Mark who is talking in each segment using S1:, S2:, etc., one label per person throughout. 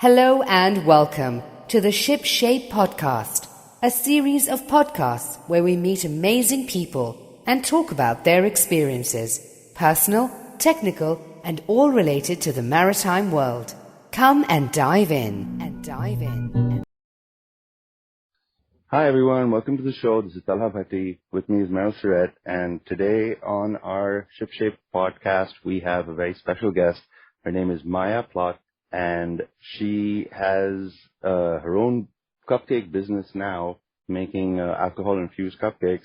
S1: Hello and welcome to the Ship Shape Podcast, a series of podcasts where we meet amazing people and talk about their experiences, personal, technical, and all related to the maritime world. Come and dive in.
S2: Hi everyone, welcome to the show. This is Talha Bhatti. With me is Meryl Surratt, and today on our Ship Shape podcast we have a very special guest. Her name is Maya Plott, and she has her own cupcake business now, making alcohol-infused cupcakes.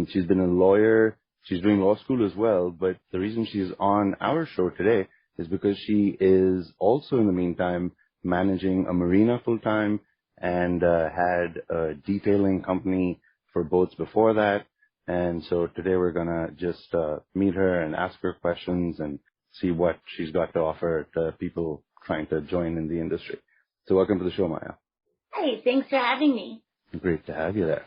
S2: She's been a lawyer. She's doing law school as well, but the reason she's on our show today is because she is also, in the meantime, managing a marina full-time and had a detailing company for boats before that. And so today we're going to just meet her and ask her questions and see what she's got to offer to people trying to join in the industry. So welcome to the show, Maya.
S3: Hi, thanks for having me.
S2: Great to have you there.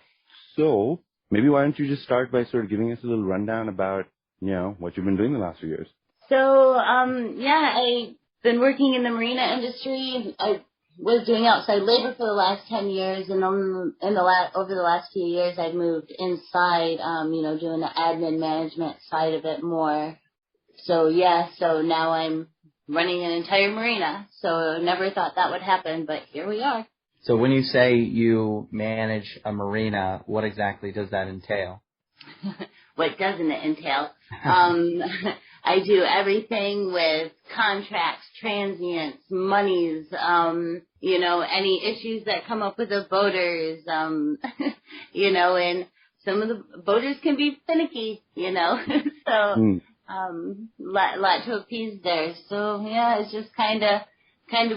S2: So maybe why don't you just start by sort of giving us a little rundown about, what you've been doing the last few years.
S3: So, I've been working in the marina industry. I was doing outside labor for the last 10 years, and over the last few years, I've moved inside, doing the admin management side of it more. So now I'm running an entire marina. So never thought that would happen, but here we are.
S4: So when you say you manage a marina, what exactly does that entail?
S3: What doesn't it entail? I do everything with contracts, transients, monies, any issues that come up with the boaters, and some of the boaters can be finicky, so lot to appease there. So it's just kind of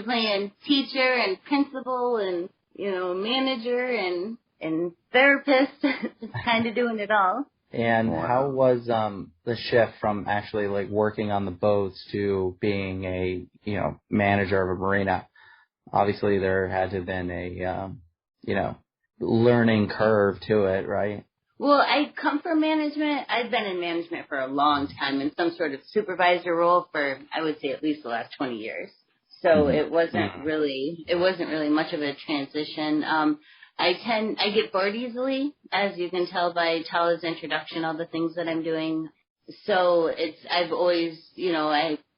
S3: playing teacher and principal and manager and therapist, just kind of doing it all.
S4: And how was the shift from actually working on the boats to being a manager of a marina? Obviously there had to have been a learning curve to it, right?
S3: Well, I come from management. I've been in management for a long time, in some sort of supervisor role for, I would say, at least the last 20 years. So it wasn't really much of a transition. I get bored easily, as you can tell by Tala's introduction, all the things that I'm doing. So I've always,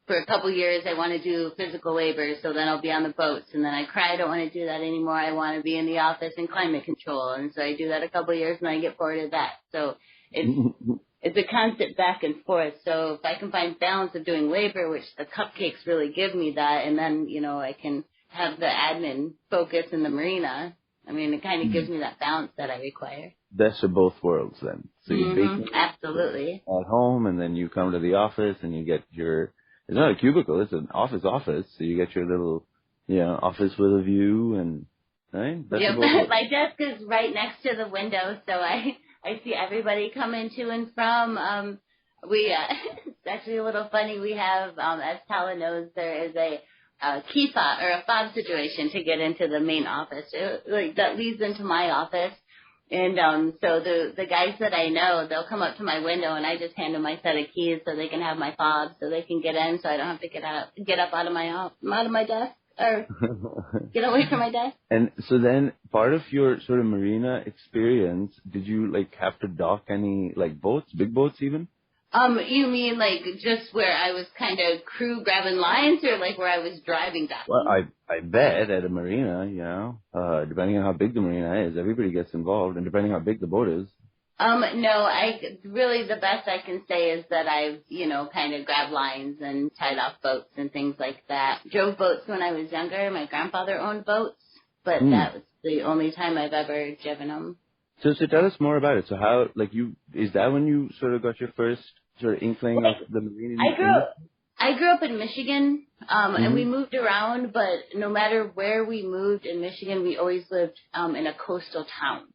S3: for a couple years, I want to do physical labor, so then I'll be on the boats, and then I cry, I don't want to do that anymore. I want to be in the office in climate control, and so I do that a couple years, and I get bored of that. So it's a constant back and forth. So if I can find balance of doing labor, which the cupcakes really give me that, and then, I can have the admin focus in the marina, it kind of gives me that balance that I require.
S2: Best of both worlds then. So you bake
S3: absolutely
S2: at home, and then you come to the office and you get it's not a cubicle, it's an office. So you get your little, office with a view, and right?
S3: Yep. My desk is right next to the window, so I see everybody coming to and from. It's actually a little funny. We have, as Tala knows, there is a key fob or a fob situation to get into the main office. That leads into my office. And so the guys that I know, they'll come up to my window, and I just hand them my set of keys so they can have my fob, so they can get in, so I don't have to get up out of my desk or get away from my desk.
S2: And so then, part of your sort of marina experience, did you have to dock any boats, big boats even?
S3: You mean just where I was kind of crew grabbing lines, or where I was driving docking?
S2: Well, I bet at a marina, depending on how big the marina is, everybody gets involved, and depending on how big the boat is.
S3: No, really the best I can say is that I've, kind of grabbed lines and tied off boats and things like that. Drove boats when I was younger. My grandfather owned boats, but that was the only time I've ever driven them.
S2: So tell us more about it. So how, is that when you sort of got your first sort of inkling of the marine industry?
S3: I grew up in Michigan, and we moved around, but no matter where we moved in Michigan, we always lived in a coastal town.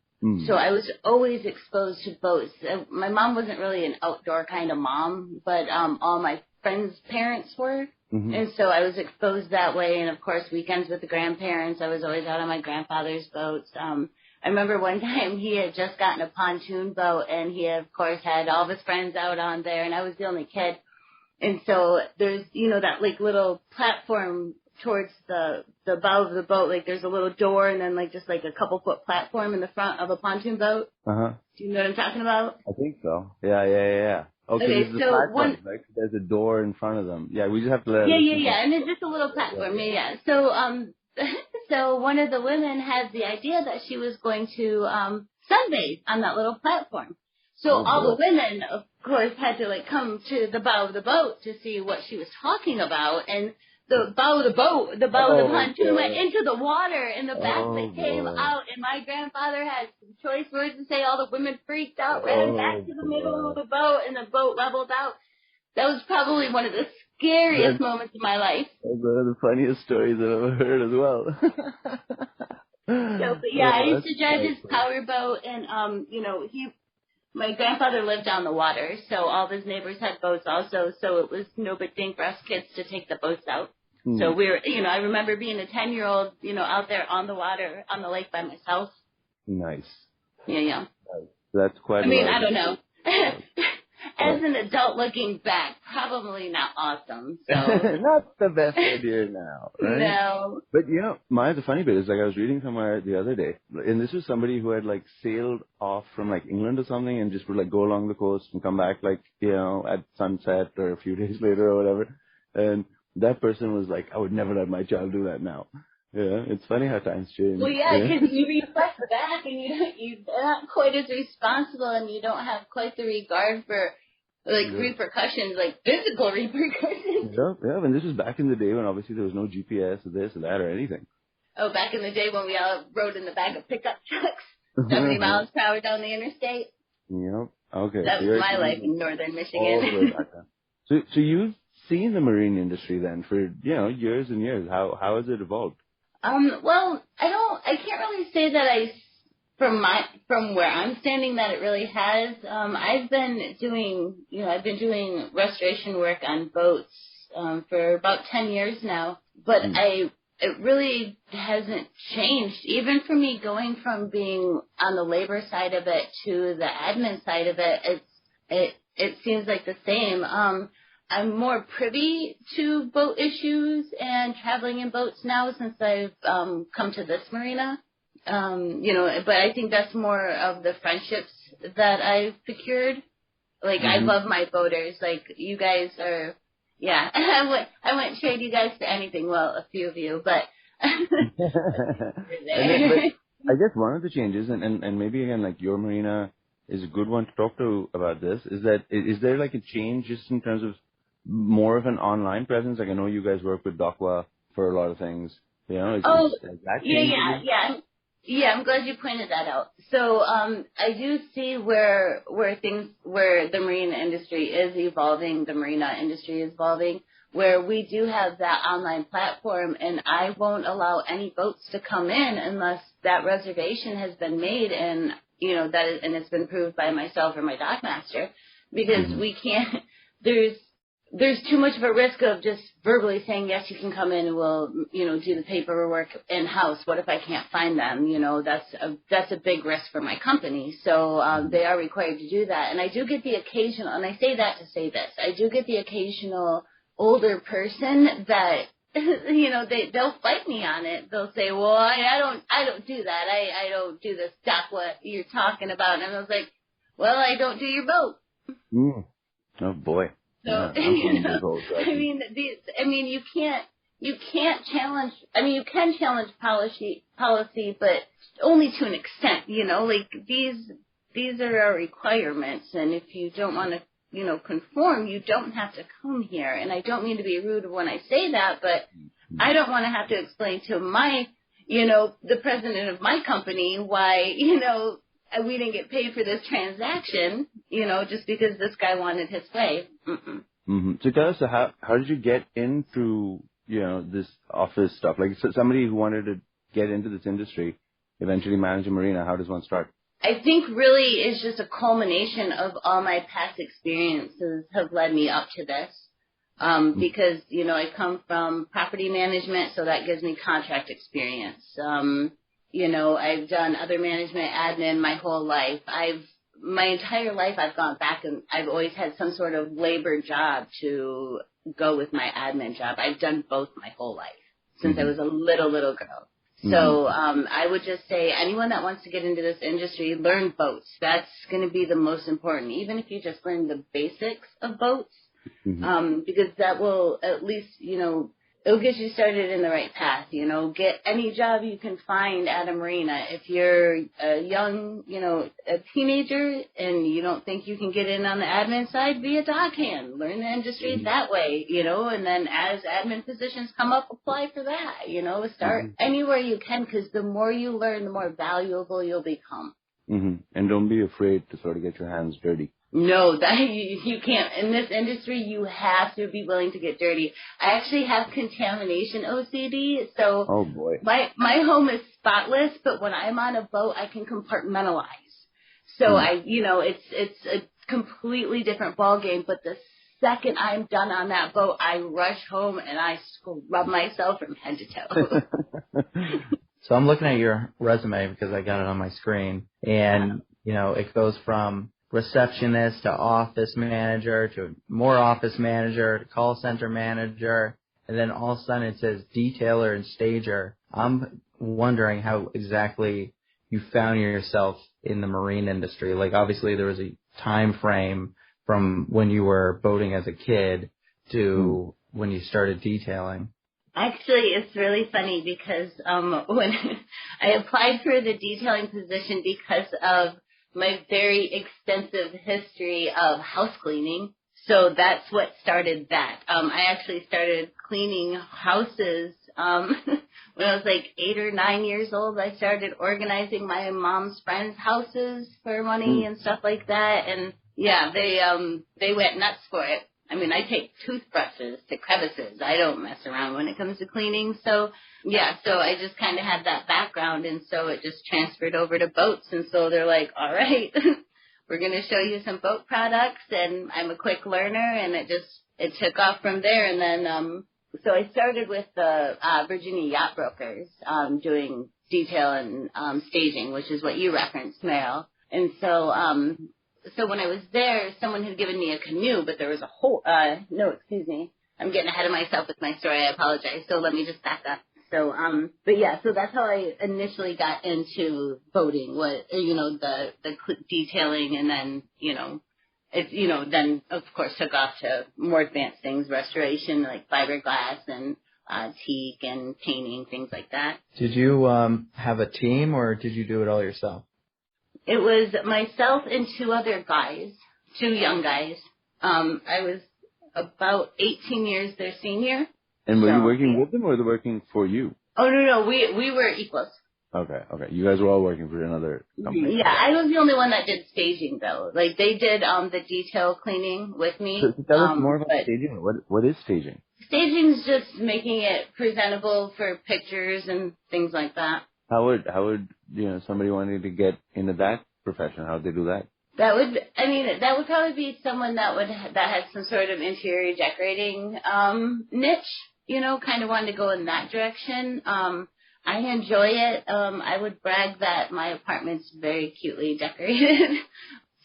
S3: So I was always exposed to boats. My mom wasn't really an outdoor kind of mom, but all my friends' parents were. And so I was exposed that way. And, of course, weekends with the grandparents, I was always out on my grandfather's boats. I remember one time he had just gotten a pontoon boat, and he, of course, had all of his friends out on there, and I was the only kid. And so there's, that little platform towards the bow of the boat, like there's a little door and then like just like a couple foot platform in the front of a pontoon boat.
S2: Uh-huh.
S3: Do you know what I'm talking about?
S2: I think so. Yeah. Okay, there's the platform, right? There's a door in front of them. Yeah, we just have to let
S3: Yeah, and it's just a little platform. Yeah. So, so one of the women had the idea that she was going to sunbathe on that little platform. So all the women, of course, had to like come to the bow of the boat to see what she was talking about, and the bow of the boat, the bow of the pontoon went into the water, and the backplate came out, and my grandfather had some choice words to say. All the women freaked out, ran back to the middle of the boat, and the boat leveled out. That was probably one of the scariest moments of my life.
S2: That's one of the funniest stories I've ever heard as well.
S3: So, but yeah, I used to drive his power boat, and my grandfather lived on the water, so all of his neighbors had boats also, so it was no big thing for us kids to take the boats out. So we were, I remember being a 10-year-old, out there on the water, on the lake by myself.
S2: Nice.
S3: Yeah.
S2: Nice. That's quite
S3: I don't know. As an adult looking back, probably not awesome. So.
S2: Not the best idea now, right?
S3: No.
S2: But, Maya, the funny bit is, like, I was reading somewhere the other day, and this was somebody who had, like, sailed off from, like, England or something and just would, like, go along the coast and come back, like, at sunset or a few days later or whatever. And that person was like, I would never let my child do that now. Yeah, it's funny how times change.
S3: Well, yeah, because you reflect back and you're not quite as responsible, and you don't have quite the regard for, like, repercussions, like physical repercussions.
S2: Yeah, and this was back in the day when obviously there was no GPS or this or that or anything.
S3: Oh, back in the day when we all rode in the back of pickup trucks, 70 miles per hour down the interstate.
S2: Yep. Okay.
S3: That was my life in northern Michigan.
S2: All the way back then. So you've seen the marine industry then for, years and years. How has it evolved?
S3: Well, I can't really say that from where I'm standing that it really has. I've been doing restoration work on boats, for about 10 years now, but it really hasn't changed. Even for me going from being on the labor side of it to the admin side of it, it seems like the same. I'm more privy to boat issues and traveling in boats now since I've come to this marina. But I think that's more of the friendships that I've procured. Like, I love my boaters. Like, you guys are, I wouldn't trade you guys for anything. Well, a few of you, but.
S2: But I guess one of the changes, and maybe again, like, your marina is a good one to talk to about this, is there like a change just in terms of more of an online presence? Like, I know you guys work with DOCWA for a lot of things. Is that changing?
S3: Yeah, I'm glad you pointed that out. So, I do see where the marina industry is evolving, the marina industry is evolving, where we do have that online platform, and I won't allow any boats to come in unless that reservation has been made and, and it's been approved by myself or my dockmaster, because we can't, there's too much of a risk of just verbally saying, yes, you can come in and we'll, do the paperwork in-house. What if I can't find them? That's a big risk for my company. So they are required to do that. And I do get the occasional, and I say that to say this, I do get the occasional older person that, they'll fight me on it. They'll say, well, I don't do that. I don't do the stuff what you're talking about. And I was like, well, I don't do your boat.
S2: Oh, boy.
S3: So, you can't challenge, you can challenge policy, but only to an extent, like these are our requirements. And if you don't want to, conform, you don't have to come here. And I don't mean to be rude when I say that, but I don't want to have to explain to my, the president of my company why, we didn't get paid for this transaction, just because this guy wanted his way.
S2: So tell us, how did you get into, this office stuff? Like, somebody who wanted to get into this industry, eventually manage a marina, how does one start?
S3: I think really it's just a culmination of all my past experiences have led me up to this. Because, I come from property management, so that gives me contract experience. I've done other management admin my whole life. My entire life I've gone back and I've always had some sort of labor job to go with my admin job. I've done both my whole life. since I was a little girl. So I would just say anyone that wants to get into this industry, learn boats. That's going to be the most important, even if you just learn the basics of boats, because that will at least, it'll get you started in the right path. Get any job you can find at a marina. If you're a young, a teenager and you don't think you can get in on the admin side, be a dockhand. Learn the industry that way, and then as admin positions come up, apply for that, start anywhere you can, because the more you learn, the more valuable you'll become.
S2: And don't be afraid to sort of get your hands dirty.
S3: No, that you can't. In this industry, you have to be willing to get dirty. I actually have contamination OCD, so
S2: oh boy,
S3: my home is spotless, but when I'm on a boat, I can compartmentalize. So it's a completely different ball game. But the second I'm done on that boat, I rush home and I scrub myself from head to toe.
S4: So I'm looking at your resume because I got it on my screen, and it goes from receptionist to office manager to more office manager to call center manager, and then all of a sudden it says detailer and stager. I'm wondering how exactly you found yourself in the marine industry. Like, obviously there was a time frame from when you were boating as a kid to when you started detailing.
S3: Actually, it's really funny because when I applied for the detailing position because of my very extensive history of house cleaning. So that's what started that. I actually started cleaning houses when I was like 8 or 9 years old. I started organizing my mom's friends' houses for money and stuff like that. And yeah, they went nuts for it. I mean, I take toothbrushes to crevices. I don't mess around when it comes to cleaning. So, yeah, so I just kind of had that background, and so it just transferred over to boats. And so they're like, all right, we're going to show you some boat products, and I'm a quick learner, and it took off from there. And then, so I started with the Virginia Yacht Brokers doing detail and staging, which is what you referenced, Meryl. And so, so when I was there, someone had given me a canoe, but there was a whole, no, excuse me. I'm getting ahead of myself with my story. I apologize. So let me just back up. So, but yeah, so that's how I initially got into boating, the detailing, and then, then of course took off to more advanced things, restoration, like fiberglass and teak and painting, things like that.
S4: Did you have a team, or did you do it all yourself?
S3: It was myself and 2 other guys, 2 young guys. I was about 18 years their senior.
S2: And were you working with them, or were they working for you?
S3: Oh, no, we were equals.
S2: Okay. You guys were all working for another company.
S3: Yeah, I was the only one that did staging, though. Like, they did the detail cleaning with me.
S2: So tell us more about staging. What is staging?
S3: Staging's just making it presentable for pictures and things like that.
S2: How would somebody wanting to get into that profession, how would they do that?
S3: That would probably be someone that has some sort of interior decorating niche, kind of wanted to go in that direction. I enjoy it. I would brag that my apartment's very cutely decorated.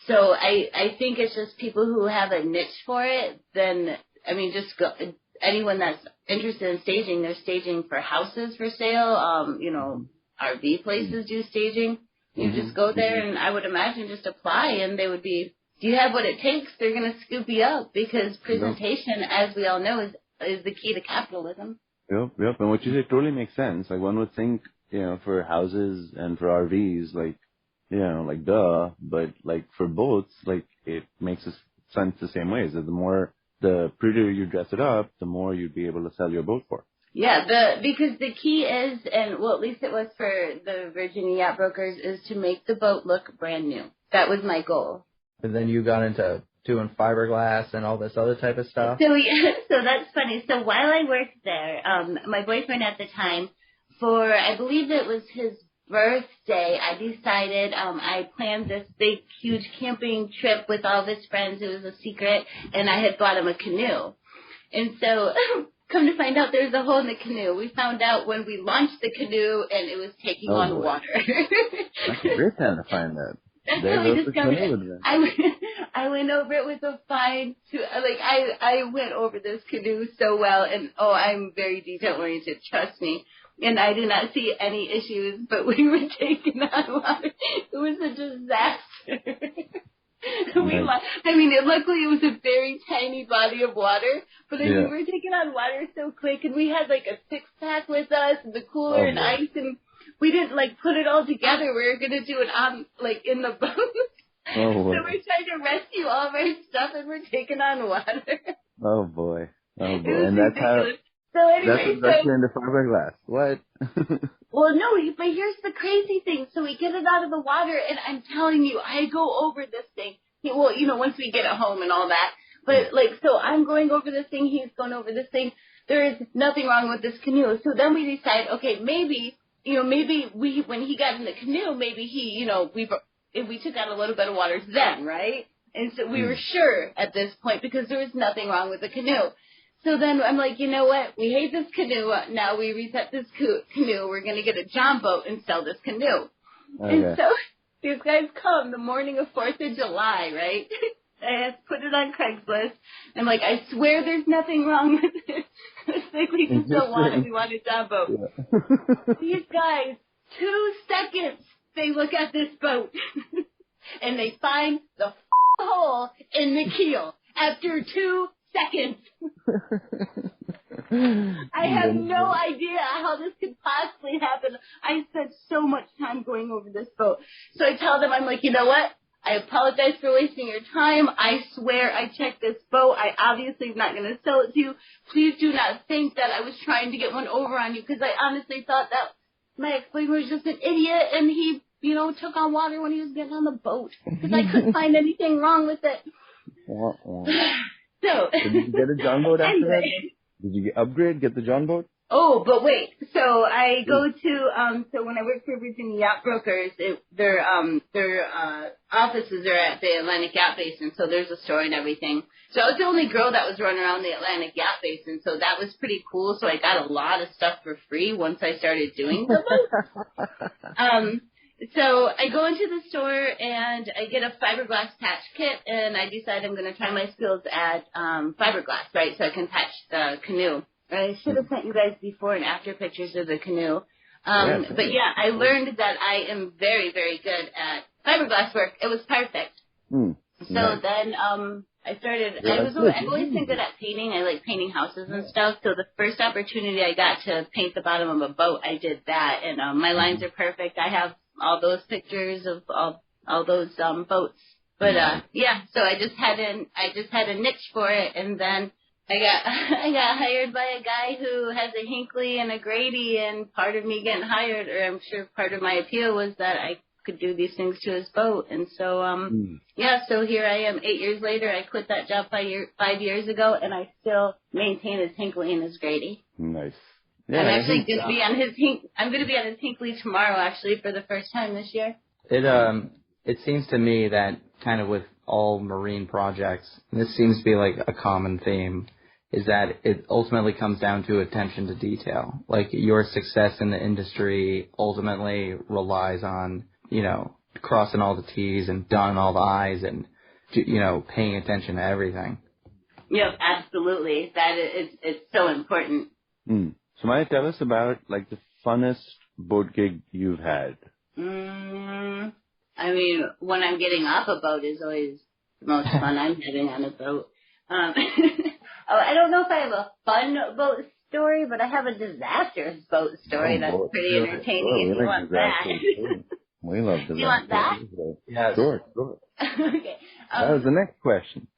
S3: So I think it's just people who have a niche for it, then, just go. Anyone that's interested in staging, they're staging for houses for sale, RV places do staging. You just go there, and I would imagine just apply, and they would be, do you have what it takes? They're going to scoop you up, because presentation, as we all know, is the key to capitalism.
S2: Yep. And what you say totally makes sense. Like, one would think, for houses and for RVs, duh, but like for boats, like, it makes sense the same way. Is that the prettier you dress it up, the more you'd be able to sell your boat for.
S3: Yeah, because the key is, and well, at least it was for the Virginia Yacht Brokers, is to make the boat look brand new. That was my goal.
S4: And then you got into doing fiberglass and all this other type of stuff?
S3: So that's funny. So while I worked there, my boyfriend at the time, for, I believe it was his birthday, I decided, I planned this big, huge camping trip with all of his friends. It was a secret, and I had bought him a canoe. And so, come to find out, there's a hole in the canoe. We found out when we launched the canoe, and it was taking on water.
S2: That's a great time to find that.
S3: That's
S2: There
S3: how I
S2: goes the
S3: discovered
S2: canoe
S3: it.
S2: adventure.
S3: I went over it with a fine. I went over this canoe so well, and I'm very detail oriented. Trust me. And I did not see any issues, but we were taken on water. It was a disaster. Luckily it was a very tiny body of water, but we were taking on water so quick, and we had like a 6-pack with us, and the cooler and ice, and we didn't put it all together. We were gonna do it on in the boat.
S2: Oh,
S3: so we're trying to rescue all of our stuff, and we're taking on water.
S2: Oh boy.
S3: And
S2: that's how.
S3: So anyway,
S2: that's into fiberglass. What?
S3: Well, no, but here's the crazy thing. So we get it out of the water, and I'm telling you, I go over this thing. Well, once we get it home and all that. But, so I'm going over this thing, he's going over this thing. There is nothing wrong with this canoe. So then we decide, okay, maybe when he got in the canoe, maybe we took out a little bit of water then, right? And so we were sure at this point because there was nothing wrong with the canoe. So then I'm like, you know what? We hate this canoe. Now we reset this canoe. We're going to get a John boat and sell this canoe. Okay. And so these guys come the morning of 4th of July, right? I just put it on Craigslist. I'm like, I swear there's nothing wrong with it. It's like we just don't want it. We want a John boat. Yeah. These guys, 2 seconds, they look at this boat. And they find the hole in the keel after 2 seconds. I have no idea how this could possibly happen. I spent so much time going over this boat. So I tell them, I'm like, you know what? I apologize for wasting your time. I swear I checked this boat. I obviously am not going to sell it to you. Please do not think that I was trying to get one over on you, because I honestly thought that my ex-boyfriend was just an idiot and he, took on water when he was getting on the boat, because I couldn't find anything wrong with it. So,
S2: did you get a John boat after that? Did you get the John boat?
S3: Oh, but wait. So I go to so when I work for Virginia Yacht Brokers, their offices are at the Atlantic Yacht Basin, so there's a store and everything. So I was the only girl that was running around the Atlantic Yacht Basin, so that was pretty cool. So I got a lot of stuff for free once I started doing the boat. So I go into the store and I get a fiberglass patch kit, and I decide I'm going to try my skills at fiberglass, right, so I can patch the canoe. I should have sent you guys before and after pictures of the canoe. But yeah, I learned that I am very, very good at fiberglass work. It was perfect. So then I started, I've always been good at painting. I like painting houses and stuff. So the first opportunity I got to paint the bottom of a boat, I did that. And my lines are perfect. I have all those pictures of all those boats. But yeah, so I just had a niche for it, and then I got hired by a guy who has a Hinckley and a Grady, and part of me getting hired, or I'm sure part of my appeal, was that I could do these things to his boat. And so yeah, so here I am 8 years later. I quit that job 5 years ago, and I still maintain his Hinckley and his Grady.
S2: Nice. Yeah,
S3: I'm actually going to be on his Hinckley tomorrow, actually, for the first time this year.
S4: It seems to me that kind of with all marine projects, and this seems to be like a common theme, is that it ultimately comes down to attention to detail. Like, your success in the industry ultimately relies on, crossing all the T's and dotting all the I's and, paying attention to everything.
S3: Yep, absolutely. It's so important.
S2: So Maya, tell us about the funnest boat gig you've had.
S3: I mean, when I'm getting off a boat is always the most fun I'm having on a boat. I don't know if I have a fun boat story, but I have a disastrous boat story that's pretty entertaining if you want that.
S2: We love disaster.
S3: You want that?
S2: Yeah, sure.
S3: Okay.
S2: That was the next question.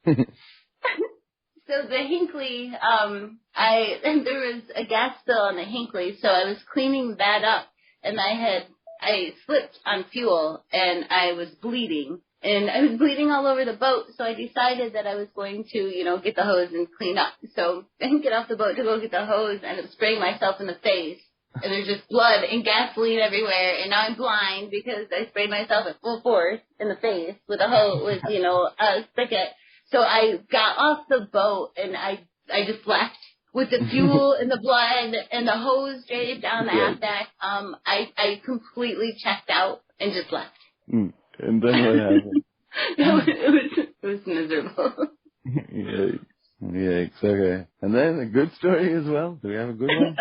S3: So the Hinckley, there was a gas spill on the Hinckley, so I was cleaning that up, and I slipped on fuel, and I was bleeding. And I was bleeding all over the boat, so I decided that I was going to, get the hose and clean up. So I didn't get off the boat to go get the hose, and I'm spraying myself in the face. And there's just blood and gasoline everywhere, and now I'm blind because I sprayed myself at full force in the face with a hose, with, a spigot. So I got off the boat, and I just left with the fuel and the blood and the hose straight down the aft deck. I completely checked out and just left.
S2: And then what happened?
S3: No, it was miserable.
S2: Yikes. Okay. And then a good story as well. Do we have a good one?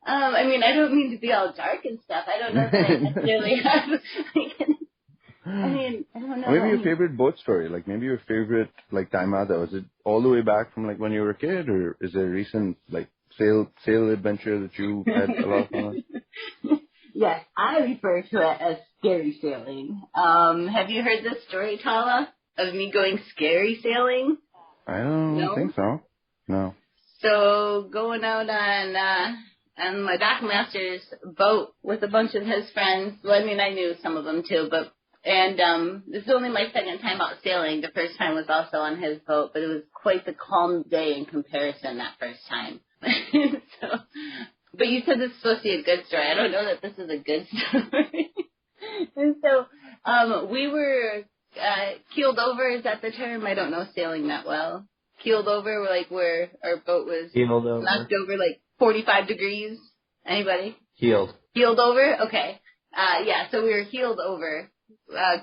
S3: I mean, I don't mean to be all dark and stuff. I don't know that I necessarily have. I mean, I don't know.
S2: Maybe your favorite boat story, like maybe your favorite like time out there. Was it all the way back from like when you were a kid, or is there a recent like sail adventure that you had a lot of fun with?
S3: Yes, I refer to it as scary sailing. Have you heard this story, Tala, of me going scary sailing?
S2: I don't think so. No. So
S3: going out on my dockmaster's boat with a bunch of his friends. Well, I mean, I knew some of them too, this is only my second time out sailing. The first time was also on his boat, but it was quite the calm day in comparison that first time. But you said this is supposed to be a good story. I don't know that this is a good story. And so we were keeled over. Is that the term? I don't know sailing that well. Keeled over, like where our boat was knocked over like 45 degrees. Anybody?
S4: Heeled
S3: over? Okay. Yeah, so we were heeled over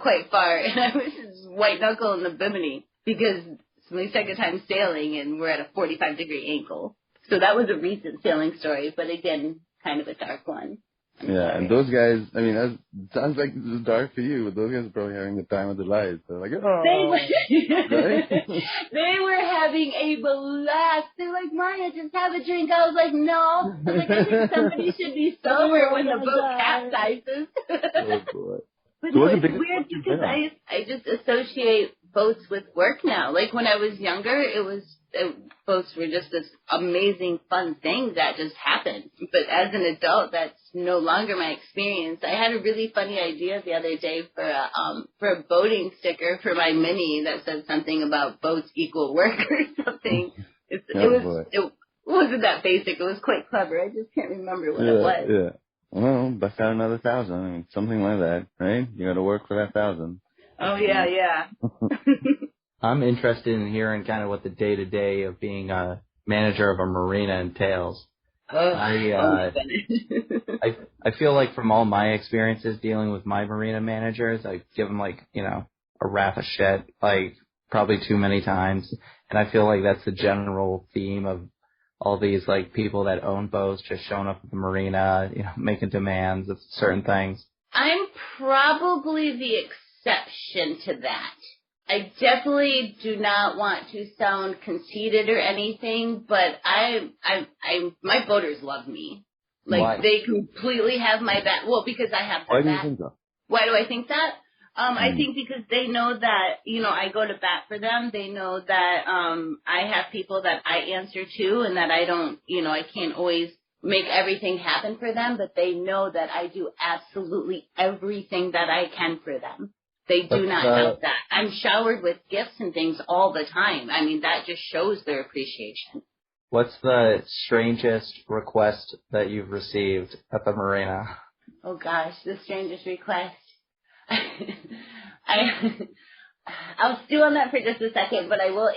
S3: quite far, and I was just white knuckle in the bimini because it's my second time sailing, and we're at a 45-degree angle. So that was a recent sailing story, but again, kind of a dark one.
S2: Yeah, and those guys, I mean, that sounds like this is dark for you, but those guys are probably having the time of their lives. They're like, oh.
S3: They were having a blast. They're like, Maria, just have a drink. I was like, no. I was like, I think somebody should be sober when the boat capsizes.
S2: Oh, boy.
S3: But
S2: So
S3: it's weird because I just associate boats with work now. Like when I was younger, boats were just this amazing, fun thing that just happened. But as an adult, that's no longer my experience. I had a really funny idea the other day for a boating sticker for my Mini that said something about boats equal work or something. It wasn't that basic. It was quite clever. I just can't remember what it was.
S2: Yeah. Well, bust out another 1,000. I mean, something like that, right? You got to work for that 1,000.
S3: Oh yeah.
S4: I'm interested in hearing kind of what the day-to-day of being a manager of a marina entails. I feel like from all my experiences dealing with my marina managers, I give them like, a wrath of shit, like probably too many times. And I feel like that's the general theme of all these like people that own boats just showing up at the marina, making demands of certain things.
S3: I'm probably the exception to that. I definitely do not want to sound conceited or anything, but my boaters love me. Like,
S4: why?
S3: They completely have my back. Well, because I have their back.
S2: Why do you think that?
S3: Why do I think that? I think because they know that, I go to bat for them. They know that I have people that I answer to and that I don't, I can't always make everything happen for them, but they know that I do absolutely everything that I can for them. They do not doubt that. I'm showered with gifts and things all the time. I mean, that just shows their appreciation.
S4: What's the strangest request that you've received at the marina?
S3: Oh, gosh, the strangest request. I'll stew on that for just a second, but I will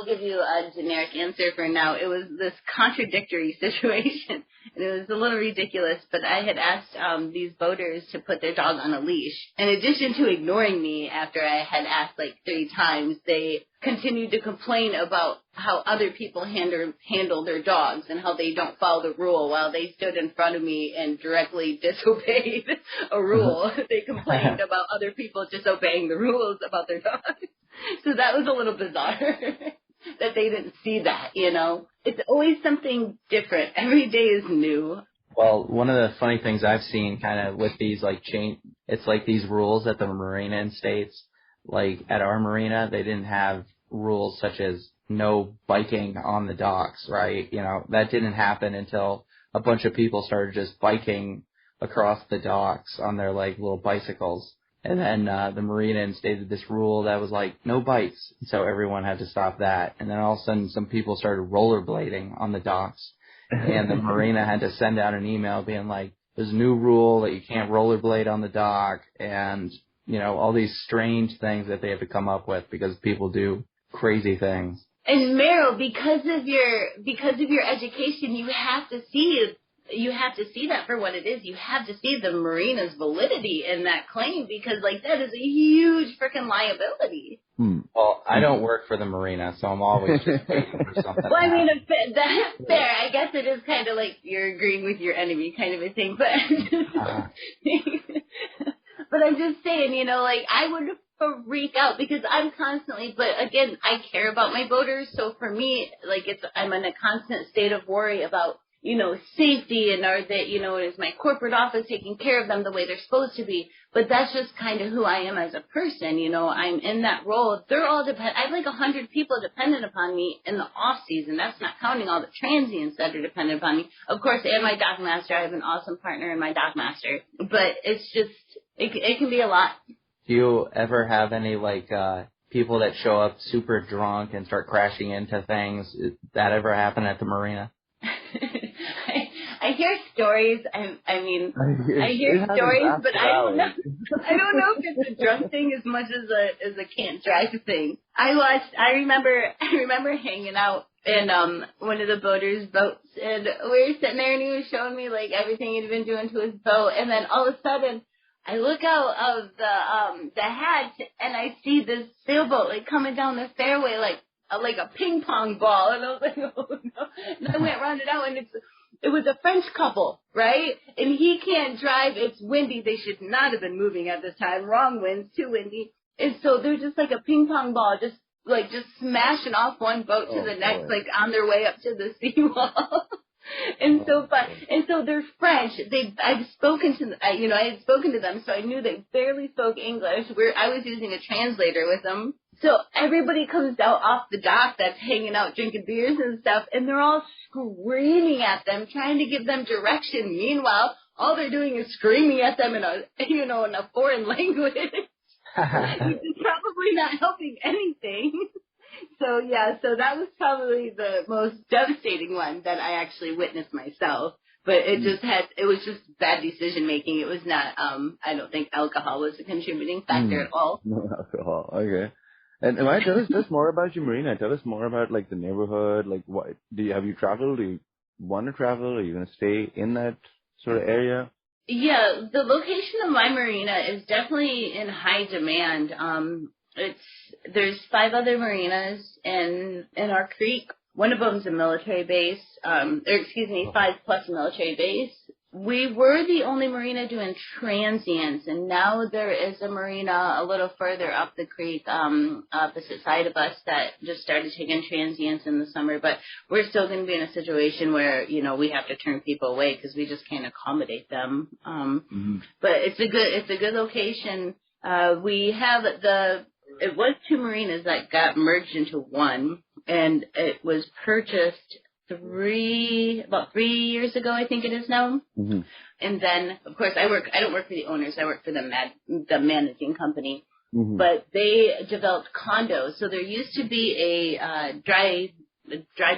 S3: give you a generic answer for now. It was this contradictory situation, and it was a little ridiculous, but I had asked these boaters to put their dog on a leash. In addition to ignoring me after I had asked like 3 times, they continued to complain about how other people handle their dogs and how they don't follow the rule while they stood in front of me and directly disobeyed a rule. They complained about other people disobeying the rules about their dogs. So that was a little bizarre that they didn't see that, It's always something different. Every day is new.
S4: Well, one of the funny things I've seen kind of with these it's like these rules at the marina in states. Like at our marina, they didn't have rules such as no biking on the docks, right? That didn't happen until a bunch of people started just biking across the docks on their like little bicycles. And then the marina instated this rule that was like no bikes. So everyone had to stop that. And then all of a sudden some people started rollerblading on the docks. And the marina had to send out an email being like, there's a new rule that you can't rollerblade on the dock, and all these strange things that they have to come up with because people do crazy things.
S3: And Meryl, because of your education, you have to see you have to see that for what it is. You have to see the marina's validity in that claim, because like that is a huge freaking liability.
S4: Well, I don't work for the marina, so I'm always just waiting for something.
S3: Well, I mean, that's fair. I guess it is kind of like you're agreeing with your enemy kind of a thing, but but I'm just saying, you know, like I would freak out because I'm constantly, but again, I care about my boaters, so for me, like I'm in a constant state of worry about, you know, safety, and are they, you know, is my corporate office taking care of them the way they're supposed to be? But that's just kind of who I am as a person, you know. I'm in that role. They're all I have like 100 people dependent upon me in the off season. That's not counting all the transients that are dependent upon me. Of course, and my dock master. I have an awesome partner in my dock master. But it's just, it can be a lot.
S4: Do you ever have any like people that show up super drunk and start crashing into things? Did that ever happen at the marina?
S3: I hear stories. I hear stories, but I don't know. I don't know if it's a drunk thing as much as a can't drive thing. I remember hanging out in one of the boaters' boats, and we were sitting there, and he was showing me like everything he'd been doing to his boat, and then all of a sudden, I look out of the hatch, and I see this sailboat like coming down the fairway like a ping pong ball, and I was like, oh no! And I went around it out, and it was a French couple, right? And he can't drive. It's windy. They should not have been moving at this time. Wrong winds, too windy. And so they're just like a ping pong ball, just smashing off one boat to the next, like on their way up to the seawall. And so they're French. I had spoken to them, so I knew they barely spoke English. I was using a translator with them. So everybody comes out off the dock that's hanging out drinking beers and stuff, and they're all screaming at them, trying to give them direction. Meanwhile, all they're doing is screaming at them in a foreign language, which is probably not helping anything. So that was probably the most devastating one that I actually witnessed myself. But it was just bad decision making. It was not, I don't think alcohol was a contributing factor at all.
S2: No alcohol, okay. And Maya, tell us just more about your marina. Tell us more about like the neighborhood. Like, have you traveled? Do you want to travel? Are you going to stay in that sort of area?
S3: Yeah, the location of my marina is definitely in high demand. There's 5 other marinas in our creek. One of them's a military base. 5+ military base. We were the only marina doing transients, and now there is a marina a little further up the creek, opposite side of us, that just started taking transients in the summer. But we're still going to be in a situation where, you know, we have to turn people away because we just can't accommodate them. But it's a good location. We have it was 2 marinas that got merged into one, and it was purchased about 3 years ago, I think it is now. Mm-hmm. And then, of course, I don't work for the owners. I work for the managing company. Mm-hmm. But they developed condos. So there used to be a dry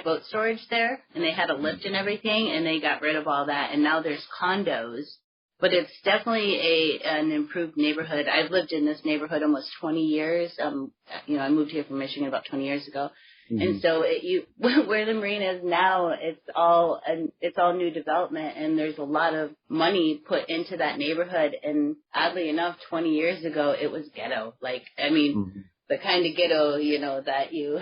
S3: boat storage there, and they had a lift and everything, and they got rid of all that. And now there's condos. But it's definitely an improved neighborhood. I've lived in this neighborhood almost 20 years. I moved here from Michigan about 20 years ago. Mm-hmm. And so where the marina is now, it's all new development, and there's a lot of money put into that neighborhood. And oddly enough, 20 years ago, it was ghetto. The kind of ghetto, that you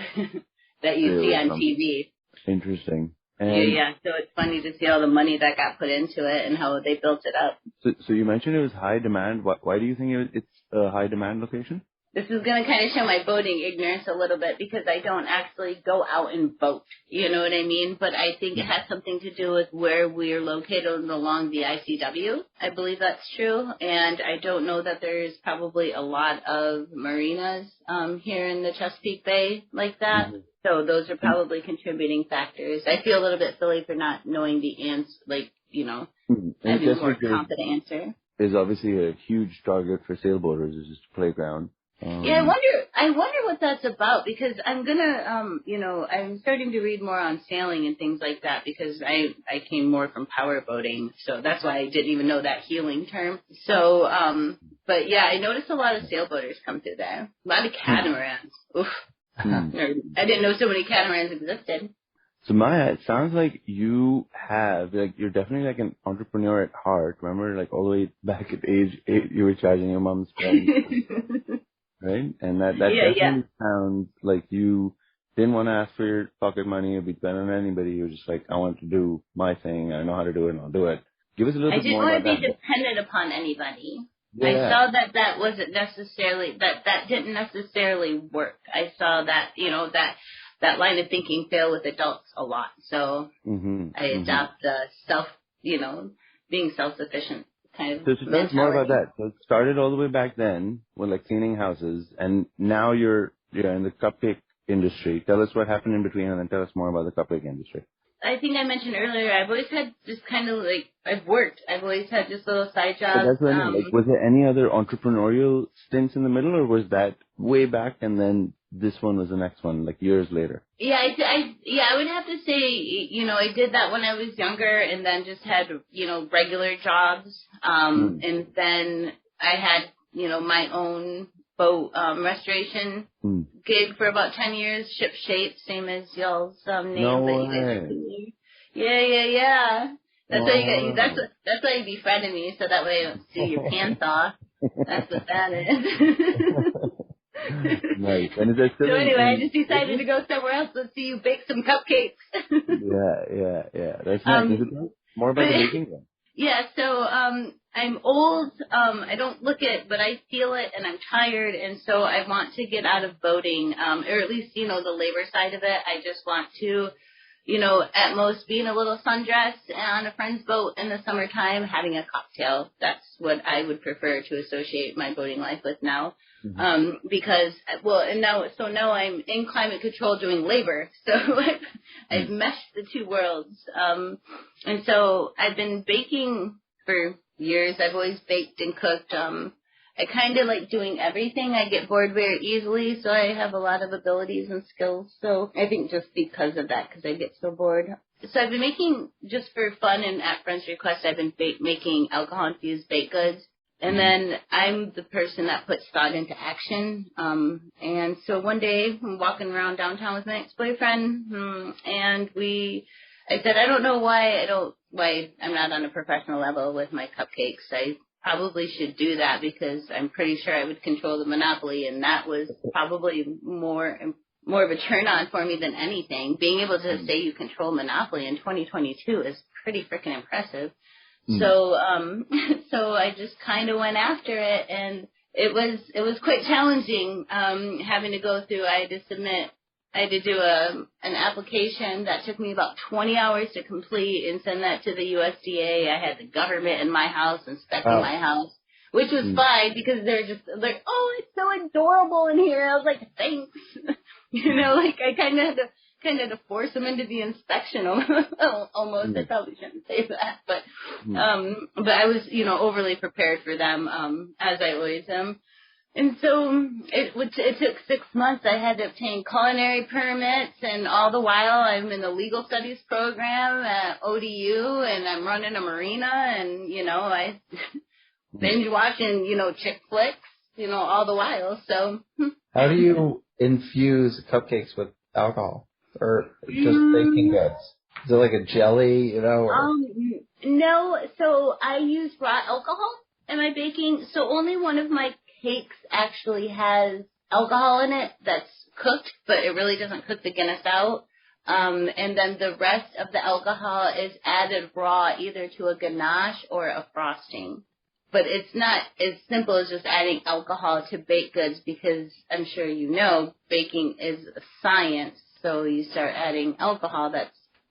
S3: see on TV.
S2: Interesting.
S3: Yeah. So it's funny to see all the money that got put into it and how they built it up.
S2: So you mentioned it was high demand. Why do you think it's a high demand location?
S3: This is going to kind of show my boating ignorance a little bit because I don't actually go out and boat. You know what I mean? But I think it has something to do with where we're located along the ICW. I believe that's true. And I don't know that there's probably a lot of marinas here in the Chesapeake Bay like that. Mm-hmm. So those are probably contributing factors. I feel a little bit silly for not knowing the answer, having a more confident answer.
S2: Is obviously a huge target for sailboaters. It's just a playground.
S3: Yeah, I wonder what that's about, because I'm I'm starting to read more on sailing and things like that, because I came more from power boating, so that's why I didn't even know that healing term. So, but yeah, I noticed a lot of sailboaters come through there. A lot of catamarans. Oof. I didn't know so many catamarans existed.
S2: So Maya, it sounds like you have, like, you're definitely like an entrepreneur at heart. Remember, like all the way back at age 8, you were charging your mom's friends, right? And that definitely sounds like you didn't want to ask for your pocket money or be dependent on anybody. You were just like, I want to do my thing. I know how to do it and I'll do it. Give us a little bit more about that.
S3: I didn't want to be dependent upon anybody.
S2: Yeah.
S3: I saw that wasn't necessarily, that didn't necessarily work. I saw that, that line of thinking fail with adults a lot. So I adopt being self-sufficient kind of
S2: So tell us more about that. So it started all the way back then with like cleaning houses, and now you're in the cupcake industry. Tell us what happened in between, and then tell us more about the cupcake industry.
S3: I think I mentioned earlier, I've always had just kind of like, I've worked. I've always had just little side jobs.
S2: So that's what I mean. Like, was there any other entrepreneurial stints in the middle, or was that way back and then this one was the next one, like years later?
S3: Yeah, I would have to say, I did that when I was younger and then just had, regular jobs. And then I had, my own boat restoration gig for about 10 years, Ship Shape, same as y'all's name.
S2: No
S3: way. Yeah. That's why you befriended me, so that way I don't see your pants off. That's what that is.
S2: Nice. And is there still
S3: anyway, I just decided to go somewhere else to see you bake some cupcakes.
S2: Yeah. That's nice. Is it more about the baking then?
S3: Yeah, so I'm old. I don't look it, but I feel it, and I'm tired, and so I want to get out of boating, or at least, the labor side of it. I just want to, at most be in a little sundress on a friend's boat in the summertime having a cocktail. That's what I would prefer to associate my boating life with now. Because, now I'm in climate control doing labor, so I've meshed the two worlds. And so I've been baking for years. I've always baked and cooked. I kind of like doing everything. I get bored very easily, so I have a lot of abilities and skills. So I think just because of that, because I get so bored. So I've been making, just for fun and at friends' request, I've been making alcohol-infused baked goods. And then I'm the person that puts thought into action. And so one day I'm walking around downtown with my ex-boyfriend, and I said, I don't know why I'm not on a professional level with my cupcakes. I probably should do that because I'm pretty sure I would control the monopoly, and that was probably more of a turn on for me than anything. Being able to say you control monopoly in 2022 is pretty freaking impressive. So I just kind of went after it, and it was quite challenging, having to go through. I had to do an application that took me about 20 hours to complete and send that to the USDA. I had the government in my house inspecting my house, which was fine because they're like, oh, it's so adorable in here. I was like, thanks. I kind of had to force them into the inspection almost. I probably shouldn't say that, but I was, overly prepared for them, as I always am. And so it took 6 months. I had to obtain culinary permits, and all the while I'm in the legal studies program at ODU, and I'm running a marina, and, I binge watching, chick flicks, all the while. So
S4: how do you infuse cupcakes with alcohol? Or just baking goods? Is it like a jelly, Or...
S3: No, so I use raw alcohol in my baking. So only one of my cakes actually has alcohol in it that's cooked, but it really doesn't cook the Guinness out. And then the rest of the alcohol is added raw either to a ganache or a frosting. But it's not as simple as just adding alcohol to baked goods because I'm sure baking is a science. So you start adding alcohol that's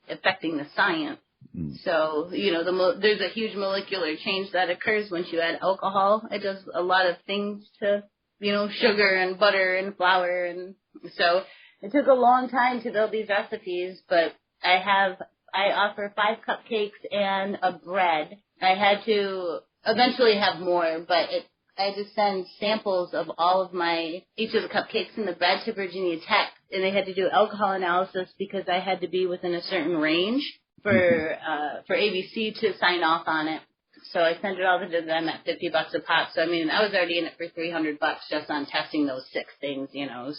S3: affecting the science. So, there's a huge molecular change that occurs once you add alcohol. It does a lot of things to, sugar and butter and flour. And so it took a long time to build these recipes, but I offer 5 cupcakes and a bread. I had to eventually have more, but I just send samples of each of the cupcakes and the bread to Virginia Tech, and they had to do alcohol analysis because I had to be within a certain range for ABC to sign off on it. So I sent it all to them at $50 a pop. So I was already in it for $300 just on testing those 6 things,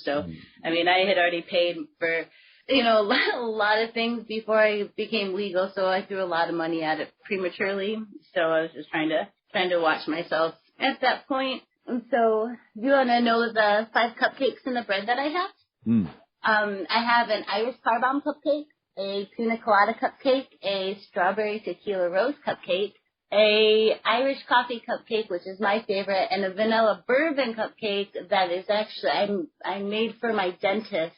S3: So I had already paid for a lot of things before I became legal, so I threw a lot of money at it prematurely. So I was just trying to watch myself at that point. And so, do you want to know the 5 cupcakes and the bread that I have? I have an Irish car bomb cupcake, a pina colada cupcake, a strawberry tequila rose cupcake, a Irish coffee cupcake, which is my favorite, and a vanilla bourbon cupcake that is actually I made for my dentist.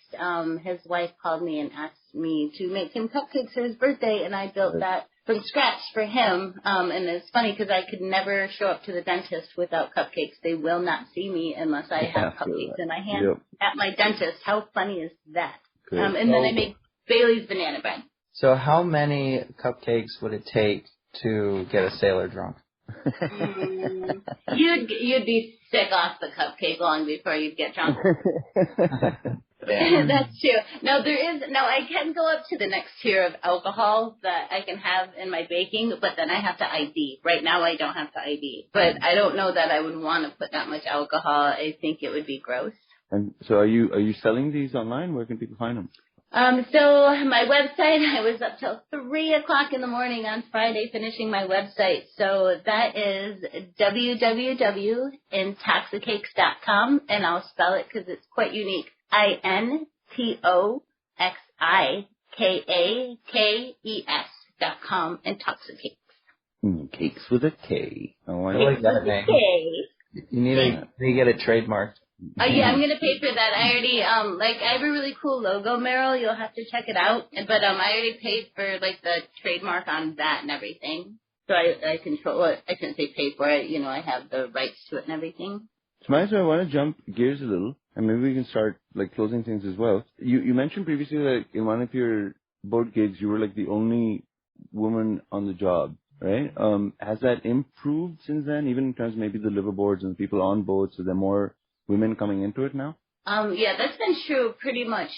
S3: His wife called me and asked me to make him cupcakes for his birthday, and I built that from scratch for him. And it's funny because I could never show up to the dentist without cupcakes. They will not see me unless I have cupcakes in my hand at my dentist. How funny is that? And then I make Bailey's banana bread.
S4: So how many cupcakes would it take to get a sailor drunk?
S3: You'd be sick off the cupcake long before you'd get drunk. That's true. No, I can go up to the next tier of alcohol that I can have in my baking, but then I have to ID. Right now I don't have to ID. But I don't know that I would want to put that much alcohol. I think it would be gross.
S2: And so are you selling these online? Where can people find them?
S3: So my website, I was up till 3 o'clock in the morning on Friday finishing my website. So that is www.intoxicakes.com, and I'll spell it because it's quite unique. INTOXIKAKES.com, Intoxicakes.
S2: Cakes with a K. Oh, I
S4: like that name. You need to get it trademarked.
S3: Yeah, I'm going to pay for that. I already, I have a really cool logo, Meryl. You'll have to check it out. But, I already paid for, the trademark on that and everything. So I control it. I shouldn't say pay for it. I have the rights to it and everything.
S2: So, Maya, I want to jump gears a little, and maybe we can start, closing things as well. You mentioned previously that in one of your boat gigs, you were, the only woman on the job, right? Has that improved since then, even in terms of maybe the liveaboards and the people on boats? Are there more women coming into it now?
S3: Yeah, that's been true pretty much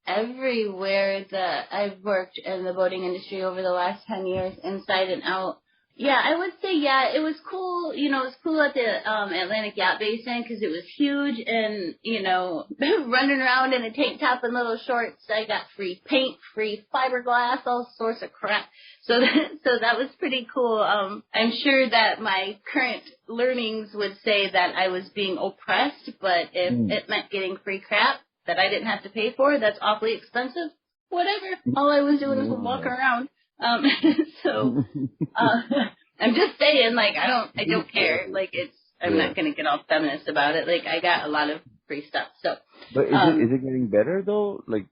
S3: everywhere that I've worked in the boating industry over the last 10 years, inside and out. Yeah, I would say, it was cool. It was cool at the Atlantic Yacht Basin because it was huge and, running around in a tank top and little shorts. I got free paint, free fiberglass, all sorts of crap. So that was pretty cool. I'm sure that my current learnings would say that I was being oppressed, but if it meant getting free crap that I didn't have to pay for, that's awfully expensive. Whatever. All I was doing was walking around. I'm just saying, I don't care. I'm not going to get all feminist about it. I got a lot of free stuff. So,
S2: but is it getting better though?
S3: I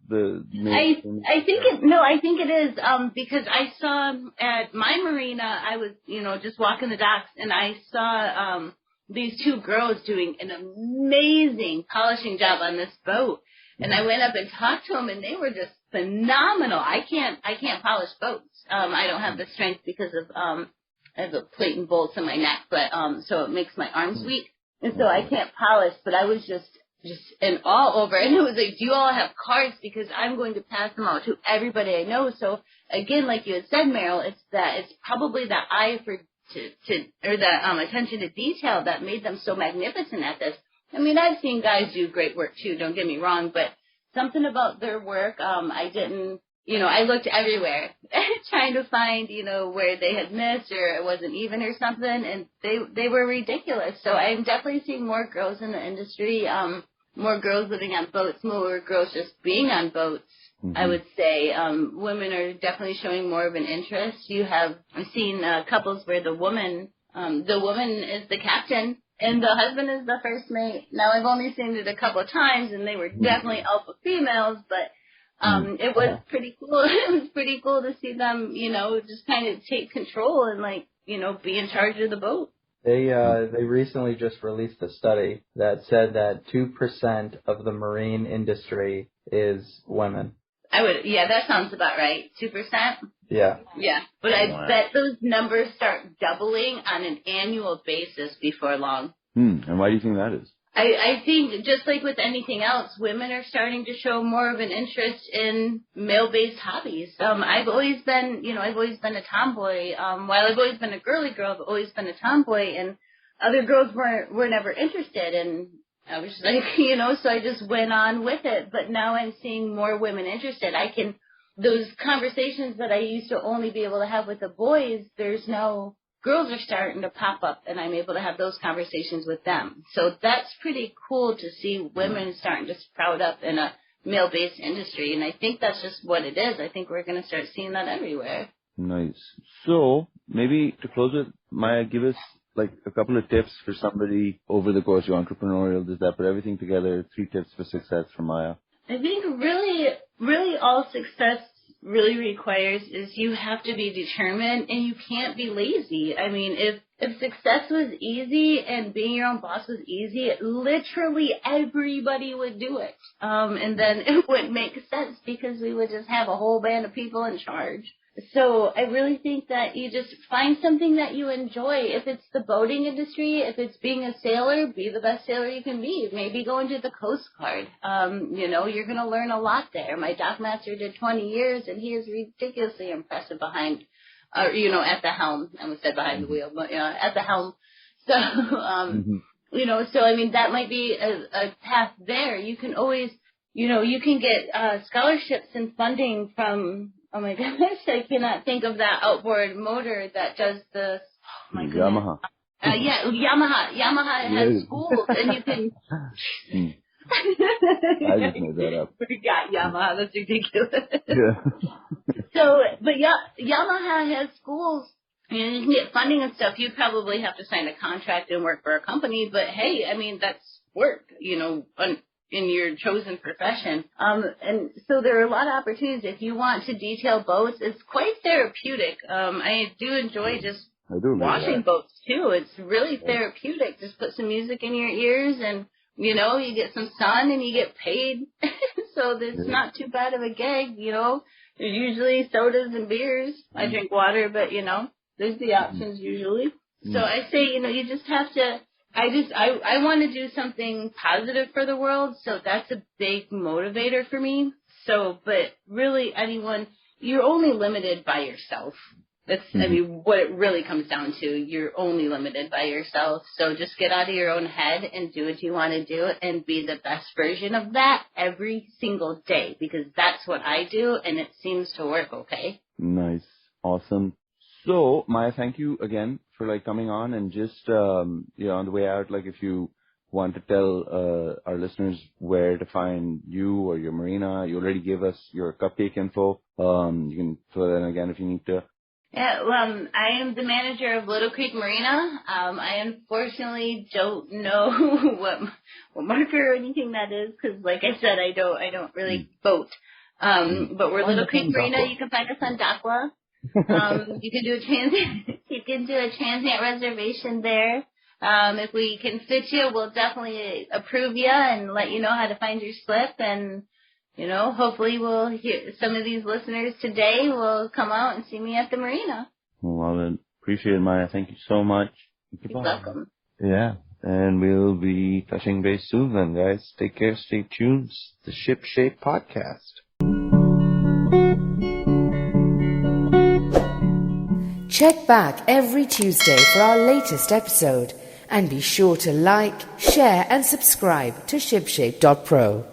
S3: think it is. Because I saw at my marina, I was, just walking the docks, and I saw these 2 girls doing an amazing polishing job on this boat. And I went up and talked to them, and they were just phenomenal. I can't polish boats. I don't have the strength because of I have the plate and bolts in my neck, but so it makes my arms weak, and so I can't polish. But I was just in awe over it. And it was like, do you all have cards? Because I'm going to pass them out to everybody I know. So again, like you had said, Meryl, it's probably that eye for the attention to detail that made them so magnificent at this. I mean, I've seen guys do great work too, don't get me wrong, but something about their work, I looked everywhere trying to find, where they had missed or it wasn't even or something, and they were ridiculous. So I'm definitely seeing more girls in the industry, more girls living on boats, more girls just being on boats. Mm-hmm. I would say women are definitely showing more of an interest. I've seen couples where the woman is the captain and the husband is the first mate. Now, I've only seen it a couple of times, and they were definitely alpha females, but it was pretty cool. It was pretty cool to see them, just kind of take control and, be in charge of the boat.
S4: They recently just released a study that said that 2% of the marine industry is women.
S3: That sounds about right. 2%?
S4: Yeah.
S3: Yeah. But I bet those numbers start doubling on an annual basis before long.
S2: And why do you think that is?
S3: I think just like with anything else, women are starting to show more of an interest in male-based hobbies. I've always been a tomboy. While I've always been a girly girl, I've always been a tomboy, and other girls were never interested. And I was like, so I just went on with it. But now I'm seeing more women interested. Those conversations that I used to only be able to have with the boys, girls are starting to pop up, and I'm able to have those conversations with them. So that's pretty cool to see women starting to sprout up in a male-based industry, and I think that's just what it is. I think we're going to start seeing that everywhere.
S2: Nice. So maybe to close it, Maya, give us like a couple of tips for somebody over the course of entrepreneurial. Does that put everything together? 3 tips for success from Maya.
S3: I think really, really all success really requires is you have to be determined, and you can't be lazy. I mean, if success was easy and being your own boss was easy, literally everybody would do it. And then it would make sense because we would just have a whole band of people in charge. So I really think that you just find something that you enjoy. If it's the boating industry, if it's being a sailor, be the best sailor you can be. Maybe go into the Coast Guard. You're going to learn a lot there. My dock master did 20 years, and he is ridiculously impressive at the helm. I almost said behind the wheel, but, at the helm. So, so, I mean, that might be a path there. You can always, you can get scholarships and funding from, oh my gosh, I cannot think of that outboard motor that does the, oh my goodness.
S2: Yamaha.
S3: Yamaha. Yamaha has schools, and you can.
S2: I just made that up.
S3: Forgot Yamaha. That's ridiculous.
S2: Yeah.
S3: But Yamaha has schools. You can get funding and stuff. You probably have to sign a contract and work for a company, but hey, I mean, that's work, in your chosen profession. And so there are a lot of opportunities. If you want to detail boats, it's quite therapeutic. I do enjoy just washing boats too. It's really therapeutic. Just put some music in your ears, and you get some sun and you get paid. So it's not too bad of a gig, There's usually sodas and beers. I drink water, but there's the options usually. So I say, you just have to, I want to do something positive for the world, so that's a big motivator for me. So, but really you're only limited by yourself. That's, I mean, what it really comes down to. You're only limited by yourself. So just get out of your own head and do what you want to do and be the best version of that every single day, because that's what I do, and it seems to work okay.
S2: Nice. Awesome. So, Maya, thank you again for coming on, and just, on the way out, if you want to tell our listeners where to find you or your marina. You already gave us your cupcake info. You can throw that in again if you need to.
S3: Yeah, I am the manager of Little Creek Marina. I unfortunately don't know what marker or anything that is, because like I said, I don't really boat. But we're Little Creek Marina. You can find us on Dakwa. You can do a transient reservation there. If we can fit you, we'll definitely approve you and let you know how to find your slip. And hopefully we'll hear some of these listeners today will come out and see me at the marina.
S2: Love it. Appreciate it, Maya. Thank you so much.
S3: You're welcome.
S2: Yeah. And we'll be touching base soon then, guys. Take care. Stay tuned. The Ship Shape Podcast.
S1: Check back every Tuesday for our latest episode. And be sure to like, share and subscribe to shipshape.pro.